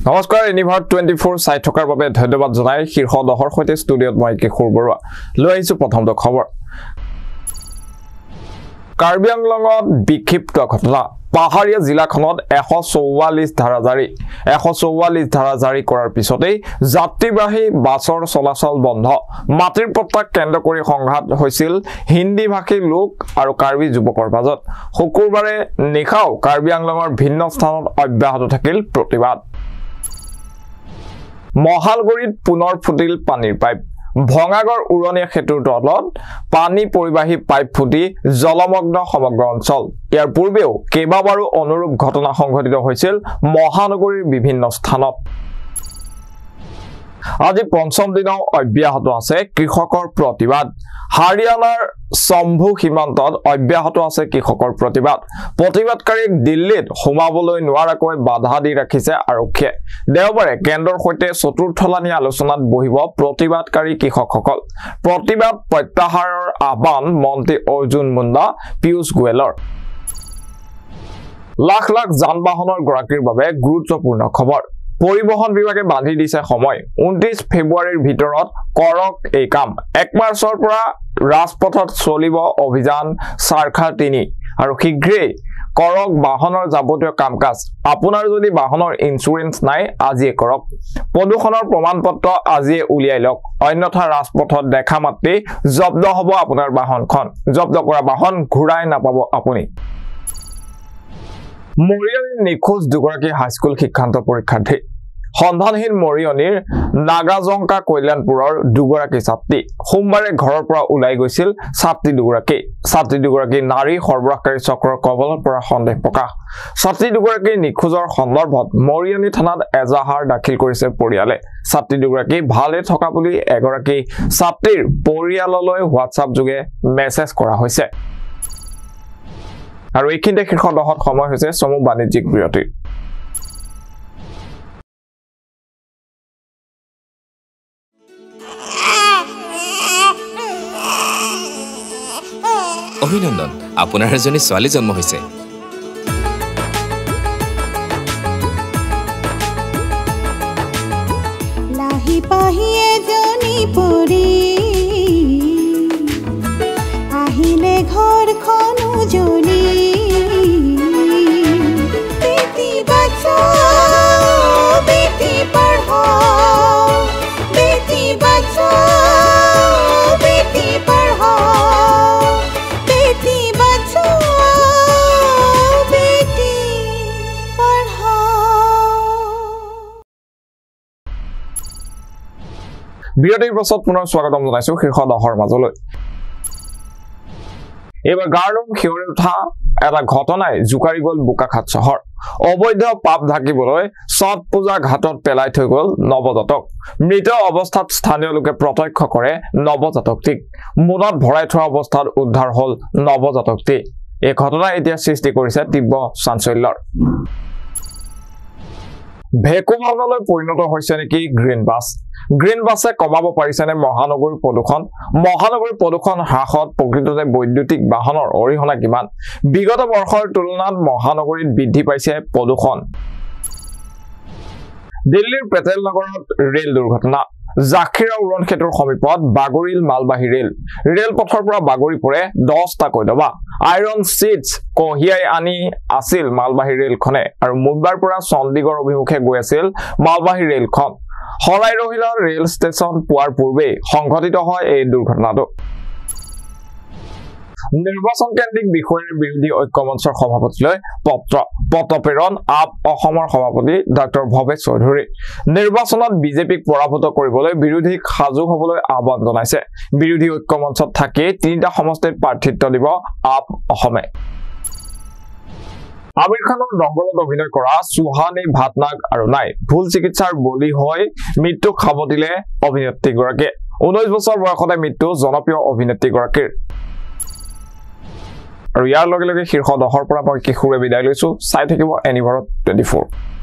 নমস্কাৰ এনিভাৰ 24 চাই থকাৰ বাবে ধন্যবাদ জনাই শীৰ্ষ দহৰ সৈতে ষ্টুডিঅত মই কিশোৰ বৰুৱা লৈ আহিছো প্ৰথমটো খবৰ কাৰ্বি আংলঙত বিক্ষিপ্ত ঘটনা পাহাৰীয়া জিলাখনত 144 ধাৰা জাৰি কৰাৰ পিছতেই যাত্ৰীবাহী বাছৰ চলাচল বন্ধ মাটিৰ পট্টাক কেন্দ্ৰ কৰি সংঘাত হৈছিল হিন্দী ভাষী লোক আৰু কাৰ্বি যুৱকৰ মাজত শুকুৰবাৰে নিশাও কাৰ্বি আংলঙৰ ভিন্ন স্থানত অব্যাহত থাকিল প্ৰতিবাদ মহালগুৰিত পুনৰ ফুটিল পানীৰ পাইপ ভঙাগড় উৰণীয়া সেতুৰ তলত পানী পৰিবাহী পাইপ ফুটি জলমগ্ন সমগ্ৰ অঞ্চল ইয়াৰ পূৰ্বেও কেইবাবাৰো অনুৰূপ ঘটনা সংঘটিত হৈছিল মহানগৰীৰ বিভিন্ন স্থানত আজি পঞ্চম দিনাও অব্যাহত আছে কৃষকৰ প্ৰতিবাদ হাৰিয়ানাৰ সম্ভু সীমান্তত অব্যাহত আছে কৃষকৰ প্ৰতিবাদকাৰীক দিল্লীত সোমাবলৈ নোৱাৰাকৈ বাধা দি ৰাখিছে আৰক্ষীয়ে দেওবাৰে কেন্দ্ৰৰ সৈতে চতুৰ্থলানি আলোচনাত বহিব প্ৰতিবাদকাৰী কৃষকসকল প্ৰতিবাদ প্ৰত্যাহাৰৰ আহ্বান মন্ত্ৰী অৰ্জুন মুণ্ডা পিয়ুষ গোয়েলৰ লাখ লাখ যান-বাহনৰ গৰাকীৰ বাবে গুৰুত্বপূৰ্ণ খবৰ পৰিবহন বিভাগে বান্ধি দিছে সময় 29 ফেব্ৰুৱাৰীৰ ভিতৰত কৰক এই কাম 1 মাৰ্চৰ পৰা ৰাজপথত চলিব অভিযান চাৰখা 3 আৰু শীঘ্ৰেই কৰক বাহনৰ যাৱতীয় কামকাজ আপোনাৰ যদি বাহনৰ ইন্সুৰেন্স নাই আজিয়ে কৰক প্ৰদূষণৰ প্ৰমাণপত্ৰ আজিয়ে উলিয়াই লওক অন্যথা ৰাজপথত দেখা মাত্ৰে জব্দ হ'ব আপোনাৰ বাহনখন জব্দ কৰা বাহন ঘূৰাই নাপাব আপুনি মৰিয়নিৰ নিখোজ দুগৰাকী হাইস্কুল শিক্ষান্ত পৰীক্ষাৰ্থী সন্ধানহীন মৰিয়নিৰ নাগাজংকা কল্যাণপুৰৰ দুগৰাকী ছাত্ৰী সোমবাৰে ঘৰৰ পৰা ওলাই গৈছিল ছাত্ৰী দুগৰাকী নাৰী সৰবৰাহকাৰী চক্ৰৰ কবলৰ পৰা সন্দেহ প্ৰকাশ ছাত্ৰী দুগৰাকীৰ নিখোজৰ সন্দৰ্ভত মৰিয়নি থানাত এজাহাৰ দাখিল কৰিছে পৰিয়ালে ছাত্ৰী দুগৰাকী ভালে থকা বুলি এগৰাকী ছাত্ৰীৰ পৰিয়াললৈ হোৱাটছআপ যোগে মেছেজ কৰা হৈছে আৰু এইখিনিতে শীৰ্ষ দহত সময় হৈছে চমু বাণিজ্যিক বিৰতিৰ অভিনন্দন আপোনাৰ এজনী ছোৱালী জন্ম হৈছে লাহি পাহি এজনী পৰি আহিলে ঘৰখন উজলি বেটি বচাও বেটি পঢ়াও বেটি বচাও বেটি পঢ়াও বেটি বচাও বেটি পঢ়াও বিৰতিৰ পাছত পুনৰ স্বাগতম জনাইছো শীৰ্ষ দহৰ মাজলৈ এবাৰ গাৰ্ডম শিৱৰে উঠা এটা ঘটনাই জুকাৰি গ'ল বোকাখাত চহৰ অবৈধ পাপ ঢাকিবলৈ ছট পূজা ঘাটত পেলাই থৈ গ'ল নৱজাতক মৃত অৱস্থাত স্থানীয় লোকে প্ৰত্যক্ষ কৰে নৱজাতকটিক মোনত ভৰাই থোৱা অৱস্থাত উদ্ধাৰ হ'ল নৱজাতকটি এই ঘটনাই এতিয়া সৃষ্টি কৰিছে তীব্ৰ চাঞ্চল্যৰ ভেকুভাৱনলৈ পৰিণত হৈছে নেকি গ্ৰীণ বাছে কমাব পাৰিছেনে মহানগৰীৰ প্ৰদূষণ হ্ৰাসত প্ৰকৃততে বৈদ্যুতিক বাহনৰ অৰিহণা কিমান বিগত বৰ্ষৰ তুলনাত মহানগৰীত বৃদ্ধি পাইছে প্ৰদূষণ দিল্লীৰ পেটেল নগৰত ৰেল দুৰ্ঘটনা জাখিৰা উৰণ সেতুৰ সমীপত বাগৰিল মালবাহী ৰেল পথৰ পৰা বাগৰি পৰে 10টাকৈ ডবা আইৰন চিটছ কঢ়িয়াই আনি আছিল মালবাহী ৰেলখনে আৰু মুম্বাইৰ পৰা চণ্ডীগড় অভিমুখে গৈ আছিল মালবাহী ৰেলখন হৰাই ৰহিলা ৰেল ষ্টেচন পোৱাৰ পূৰ্বে সংঘটিত হয় এই দুৰ্ঘটনাটো নিৰ্বাচন কেন্দ্ৰিক বিষয়ৰ বিৰোধী ঐক্য মঞ্চৰ সভাপতিলৈ পত্ৰ প্ৰেৰণ আপ অসমৰ সভাপতি ডক্টৰ ভৱেশ চৌধুৰী নিৰ্বাচনত বিজেপিক পৰাভূত কৰিবলৈ বিৰোধীক সাজু হ'বলৈ আহ্বান জনাইছে বিৰোধী ঐক্য মঞ্চত থাকি 3টা সমষ্টিত প্ৰাৰ্থিত্ব দিব আপ অসমে আমিৰ খানৰ দংগলত অভিনয় কৰা সুহানী ভাটনাগ আৰু নাই ভুল চিকিৎসাৰ বলি হৈ মৃত্যু খাব দিলে অভিনেত্ৰীগৰাকীয়ে 19 বছৰ বয়সতে মৃত্যু জনপ্ৰিয় অভিনেত্ৰীগৰাকীৰ আৰু ইয়াৰ লগে লগে শীৰ্ষ দহৰ পৰা মই কিশোৰে বিদায় লৈছো চাই থাকিব এনিভাৰত 24